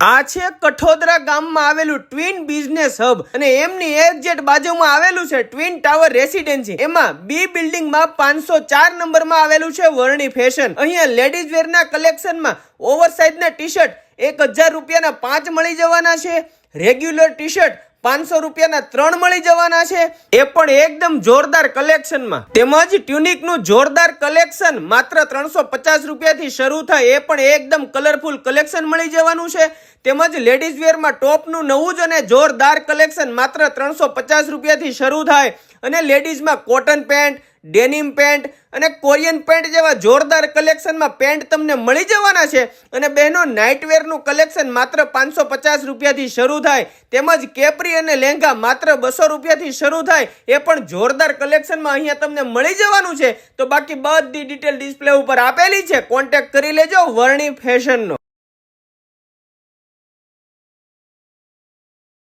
આ છે કઠોદરા ગામમાં આવેલું ટ્વિન બિઝનેસ હબ અને એમની એક્ઝેક્ટ બાજુમાં આવેલું છે ટ્વિન ટાવર રેસિડેન્સી। એમાં બી બિલ્ડિંગમાં 504 નંબરમાં આવેલું છે વર્ણી ફેશન। અહીંયા લેડીઝ વેરના કલેક્શનમાં ઓવરસાઇઝના ટી શર્ટ 1000 રૂપિયાના 5 મળી જવાના છે। રેગ્યુલર ટી શર્ટ 500 રૂપિયાના 3 મળી જવાના છે, એ પણ એકદમ જોરદાર કલેક્શનમાં। તેમજ ટ્યુનિક નું જોરદાર કલેક્શન માત્ર 350 રૂપિયાથી શરૂ થાય, એ પણ એકદમ કલરફુલ કલેક્શન મળી જવાનું છે। તેમજ લેડીઝ વેરમાં ટોપનું નવું જ અને જોરદાર કલેક્શન માત્ર 350 રૂપિયાથી શરૂ થાય અને લેડીઝમાં કોટન પેન્ટ, ડેનિમ પેન્ટ અને કોરિયન પેન્ટ જેવા જોરદાર કલેક્શનમાં પેન્ટ તમને મળી જવાના છે। અને બહેનો નાઇટવેરનું કલેક્શન માત્ર 550 રૂપિયાથી શરૂ થાય, તેમજ કેપરી અને લહેંગા માત્ર 200 રૂપિયાથી શરૂ થાય, એ પણ જોરદાર કલેક્શનમાં અહીંયા તમને મળી જવાનું છે। તો બાકી બધી ડિટેલ ડિસ્પ્લે ઉપર આપેલી છે, કોન્ટેક્ટ કરી લેજો વર્ણી ફેશનનો।